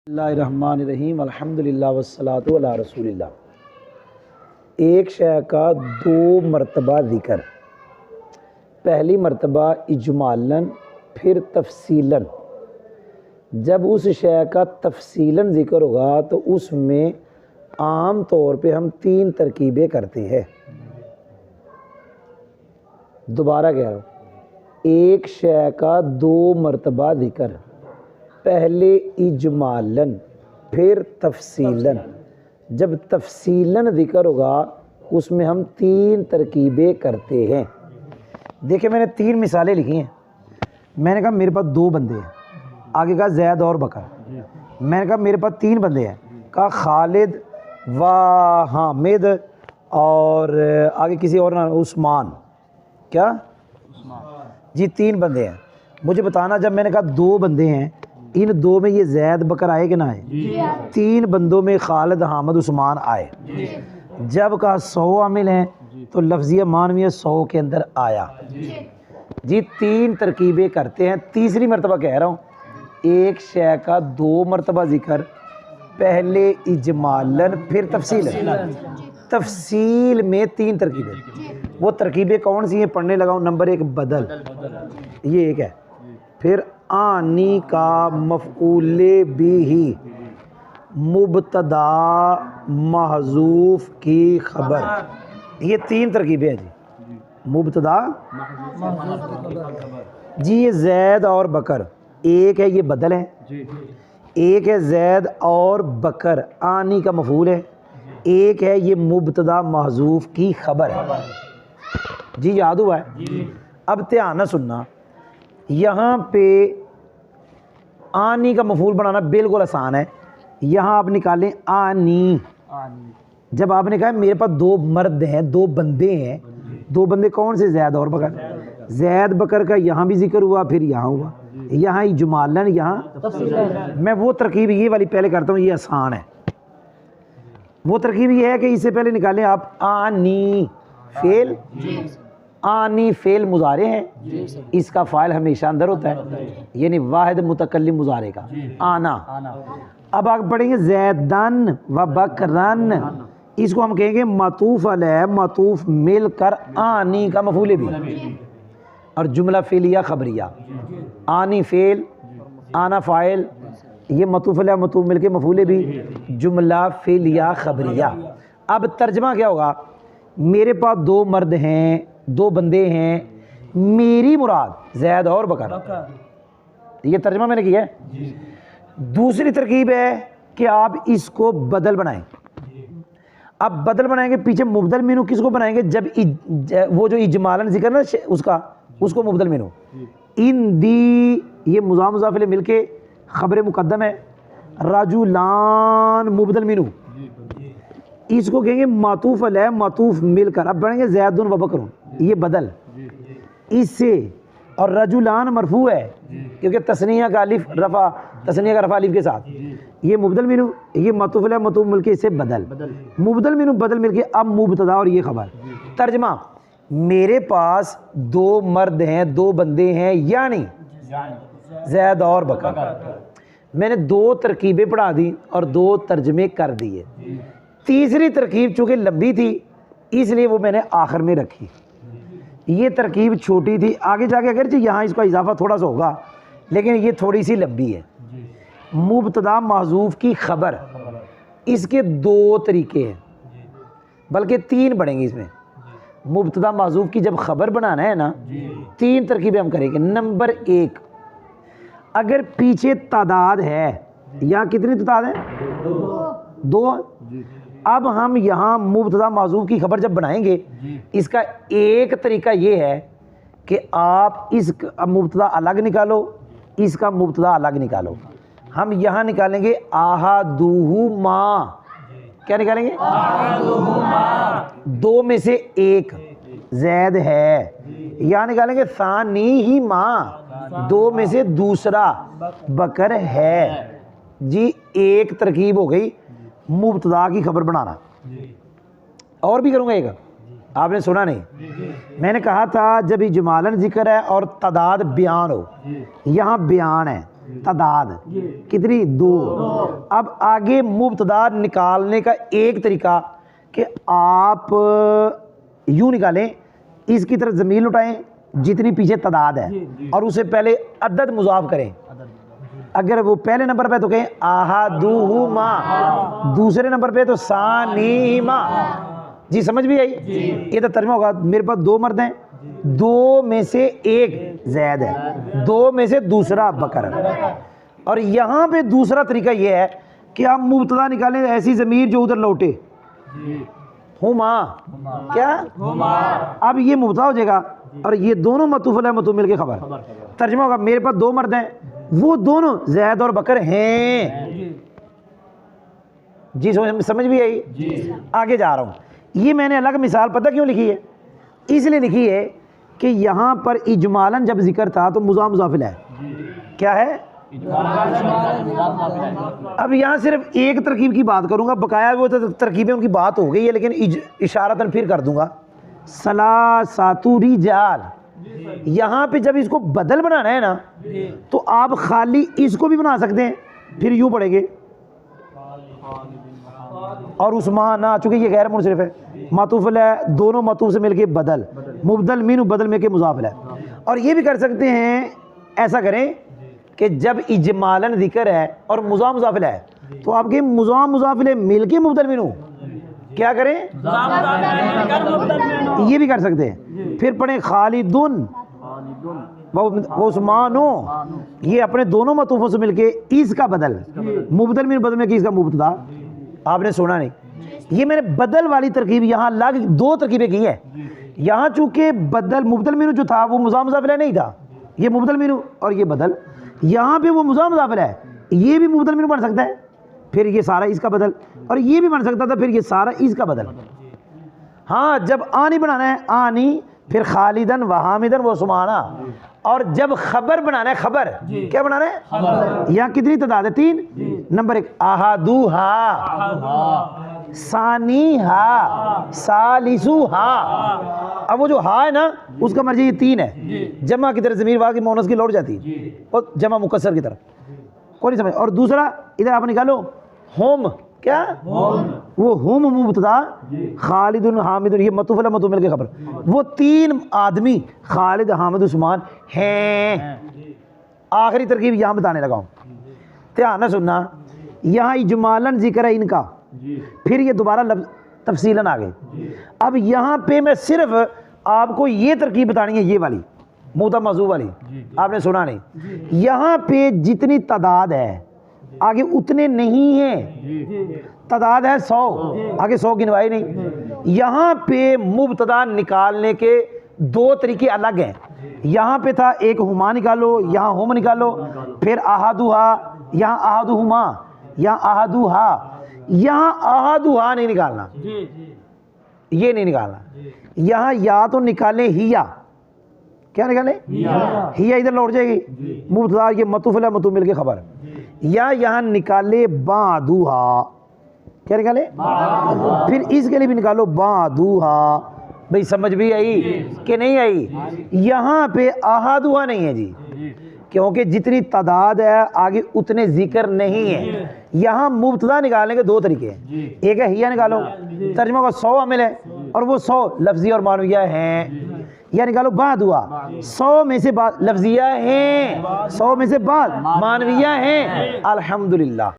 बिस्मिल्लाहिर्रहमानिर्रहीम अल्हम्दुलिल्लाह वस्सलातु अला रसूलिल्लाह। एक शय का दो मरतबा ज़िक्र, पहली मरतबा इजमालन फिर तफसीलन। जब उस शय का तफसीलन ज़िक्र होगा तो उसमें आम तौर पे हम तीन तरकीबें करते हैं। दोबारा कह रहा हूँ, एक शय का दो मरतबा ज़िक्र, पहले इजमालन फिर तफसीलन। जब तफसीलन ज़िक्र होगा उसमें हम तीन तरकीबें करते हैं। देखिए, मैंने तीन मिसालें लिखी हैं। मैंने कहा मेरे पास दो बंदे हैं, आगे कहा जैद और बकर। मैंने कहा मेरे पास तीन बंदे हैं, कहा खालिद व हामिद और आगे किसी और नाम उस्मान। क्या जी, तीन बंदे हैं। मुझे बताना, जब मैंने कहा दो बंदे हैं, इन दो में ये जैद बकर आए कि ना आए? तीन बंदों में खालिद हामिद उस्मान आए। जब कहा 100 आमिल हैं तो लफ्ज़िया मानवीय 100 के अंदर आया। जी, तीन तरकीबें करते हैं। तीसरी मरतबा कह रहा हूँ, एक शय का दो मरतबा ज़िक्र, पहले इजमालन फिर तफसीलन। तफसील में तीन तरकीबें। वो तरकीबें कौन सी हैं पढ़ने लगाऊँ? नंबर एक बदल, ये एक है। फिर आनी का मफ़ऊले बिही, मुब्तदा महज़ूफ़ की खबर। ये तीन तरकीबें हैं जी। मुब्तदा जी, ये जैद और बकर, एक है ये बदल है, एक है जैद और बकर आनी का मफ़ऊल है, एक है ये मुब्तदा महज़ूफ़ की खबर है। जी, याद हुआ है? अब ध्यान से सुनना, यहाँ पे आनी का मफ़ऊल बनाना बिल्कुल आसान है। यहाँ आप निकालें आनी। जब आपने कहा मेरे पास दो मर्द हैं, दो बंदे हैं, दो बंदे कौन से? जैद और बकर। जैद बकर का यहाँ भी जिक्र हुआ, फिर यहाँ हुआ, यहाँ इजमालन, यहाँ। मैं वो तरकीब ये वाली पहले करता हूँ, ये आसान है। वो तरकीब ये है कि इससे पहले निकालें आप आनी फेल। आनी फेल मुजारे हैं, इसका फ़ाइल हमेशा अंदर होता है, यानी वाहिद मुतकल्लिम मुजारे का आना। अब आगे पढ़ेंगे जैदन व बकरन, इसको हम कहेंगे मतूफ़ अलैह, मतूफ़ मिलकर आनी का मफ़ऊल भी, और जुमला फ़ेलिया खबरिया। आनी फेल, आना फ़ाइल, ये मतूफ़ अलैह मतूफ़ मिलकर मफ़ऊल भी, जुमला फ़ेलिया खबरिया। अब तर्जमा क्या होगा? मेरे पास दो मर्द हैं, दो बंदे हैं, मेरी मुराद जैद और बकर। ये तर्जमा मैंने किया है। दूसरी तरकीब है कि आप इसको बदल बनाएं। अब बदल बनाएंगे, पीछे मुबदल मिनू किसको बनाएंगे? जब वो जो इजमालन जिक्र ना उसको मुबदल मिनू। इन दी, ये मुज़ाफ मुज़ाफ इलैह मिलके खबर मुकद्दम है। राजुलान मुबदल मिनू, इसको कहेंगे मातूफ़ अलैह मतूफ़ मिलकर। अब बढ़ेंगे ज़ैदुन व बकरुन, ये बदल इससे, और रजुलान मरफू है क्योंकि तस्निया का अलिफ रफ़ा, तस्निया का रफ़ा अलिफ के साथ। ये मुबदल मिनू, ये मतूफ़ अलैह मतूफ़ मिलके इससे बदल, मुबदल मिनू बदल मिलके अब मुब्तदा और ये खबर। तर्जमा, मेरे पास दो मर्द हैं, दो बंदे हैं, यानी ज़ैद और बकर। मैंने दो तरकीबें पढ़ा दी और दो तर्जमे कर दिए। तीसरी तरकीब चूँकि लंबी थी इसलिए वो मैंने आखिर में रखी। ये तरकीब छोटी थी, आगे जाके अगर यहाँ इसका इजाफा थोड़ा सा होगा, लेकिन ये थोड़ी सी लंबी है। मुब्तदा महज़ूफ़ की खबर, इसके दो तरीके हैं, बल्कि तीन बढ़ेंगे इसमें। मुब्तदा महज़ूफ़ की जब खबर बनाना है ना, तीन तरकीबें हम करेंगे। नंबर एक, अगर पीछे तादाद है, यहाँ कितनी तादाद है? दो। अब हम यहाँ मुब्तदा महज़ूफ़ की खबर जब बनाएंगे, इसका एक तरीका ये है कि आप इस मुब्तदा अलग निकालो, इसका मुब्तदा अलग निकालो। हम यहाँ निकालेंगे आहदुहुमा। क्या निकालेंगे? दो में से एक जैद है। यहाँ निकालेंगे सानीहिमा, दो में से दूसरा बकर है। जी, एक तरकीब हो गई मुब्तदा की खबर बनाना। और भी करूँगा एक, आपने सुना नहीं? मैंने कहा था जब इजमालन जिक्र है और तादाद बयान हो, यहाँ बयान है, तादाद कितनी 2। अब आगे मुब्तदा निकालने का एक तरीका कि आप यूं निकालें, इसकी तरफ ज़मीर लुटाएं जितनी पीछे तादाद है और उसे पहले अदद मुज़ाफ करें। अगर वो पहले नंबर पे तो कहें अहादुहुमा, दूसरे नंबर पे तो सानीमा। जी समझ भी आई? ये तो तर्जुमा होगा। मेरे पास 2 मर्द हैं, 2 में से एक जैद है, 2 में से दूसरा बकर है। और यहाँ पे दूसरा तरीका ये है कि आप मुब्तदा निकालें ऐसी ज़मीर जो उधर लौटे, हुमा, क्या हुमा। अब ये मुब्तदा हो जाएगा और ये दोनों मतूफ़ अलैह मतूफ़ मिल के खबर। तर्जुमा होगा, मेरे पास 2 मर्द हैं, वो दोनों जैद और बकर हैं। जी समझ भी आई? आगे जा रहा हूँ। ये मैंने अलग मिसाल पता क्यों लिखी है? इसलिए लिखी है कि यहाँ पर इजमालन जब जिक्र था तो मुज़ाफ़ मुज़ाफ़िल है, क्या है? अब यहाँ सिर्फ एक तरकीब की बात करूँगा, बकाया वो तो तरकीबें उनकी बात हो गई है, लेकिन इशारतन फिर कर दूँगा। सलासातु रिजाल, यहाँ पे जब इसको बदल बनाना है ना तो आप खाली इसको भी बना सकते हैं, फिर यूँ पढ़ेंगे और उस्मान ना, चूँकि ये गैर मुनसरिफ है, मातूफ़ है, दोनों मातूफ़ से मिलके बदल, मुबदल मिन बदल में के मुज़ाफ़ है। और ये भी कर सकते हैं, ऐसा करें कि जब इजमालन ज़िक्र है और मुज़ाफ़ मुज़ाफ़िल है तो आपके मुज़ाफ़ मुज़ाफ़िल मिल के मुबदल मिन क्या करें? ये भी कर सकते हैं। फिर पढ़ें खालिदुन वो उस्मानो, ये अपने दोनों मतूफ़ों से मिलके इसका बदल, मुबदल मिन बदल में कि इसका मुब्तदा। आपने सुना नहीं? ये मैंने बदल वाली तरकीब यहाँ अलग 2 तरकीबें की है। यहाँ चूँकि बदल मुबदल मिन जो था वो मुज़ाफ़ मुज़ाफ़िल नहीं था, ये मुबदल मिन और ये बदल। यहाँ पे वो मुज़ाफ़ मुज़ाफ़िल है, ये भी मुबदल मिन बन सकता है, फिर ये सारा इसका बदल, और ये भी बन सकता था फिर ये सारा इसका बदल। हाँ, जब आनी बनाना है आनी, फिर खालिदन व हामिदन व उस्माना। और जब खबर बनाना है, खबर क्या बनाना है? यहाँ कितनी तादाद है? 3। नंबर 1 अहादुहा, सानीहा, सालिसुहा। अब वो जो हा है ना उसका मर्जी ये 3 है, जमा की तरफ ज़मीर वाक़ मोनस की लौट जाती है और जमा मुकस्सर की तरफ, कोई नहीं समझ। और दूसरा इधर आप निकालो होम, क्या वो होम मुब्तदा, खालिदुन हामिदुन ये मतूफ़ अलैह मतूफ़ मिल के खबर, वो 3 आदमी खालिद हामिद उस्मान हैं। आखिरी तरकीब यहाँ बताने लगा हूँ, ध्यान न सुनना। यहाँ इजमालन जिक्र है इनका, फिर ये दोबारा तफसीलन आ गए। अब यहाँ पे मैं सिर्फ आपको ये तरकीब बतानी है, ये वाली मुता मौजू वाली, आपने सुना नहीं। यहाँ पे जितनी तादाद है आगे उतने नहीं है, तादाद है 100, आगे 100 गिनवाई नहीं। यहाँ पे मुब्तदा निकालने के 2 तरीके अलग हैं। यहाँ पे था एक हुमा निकालो, यहाँ हुम निकालो, फिर अहादुहा, यहाँ अहादुहुमा, यहाँ अहादुहा, यहाँ अहादुहा नहीं निकालना, ये नहीं निकालना। यहाँ या तो निकालें हिया, क्या निकालें? हिया इधर लौट जाएगी, मुब्तदा ये मतूफ़ अलैह मतूफ़ मिल के खबर। या यहाँ निकाले बादुहा, क्या निकाले? फिर इसके लिए भी निकालो बादुहा। भाई समझ भी आई कि नहीं आई? यहाँ पे अहादुहा नहीं है जी, क्योंकि जितनी तादाद है आगे उतने जिक्र नहीं है। यहाँ मुब्तदा निकालने के 2 तरीके हैं, एक है हिया निकालो, तर्जुमा का 100 अमिल है और वो 100 लफ्ज़िया और मानविया हैं। या निकालो बाद हुआ, 100 में से बाद लफ्ज़िया हैं, 100 में से बाद मानविया हैं। अल्हम्दुलिल्लाह।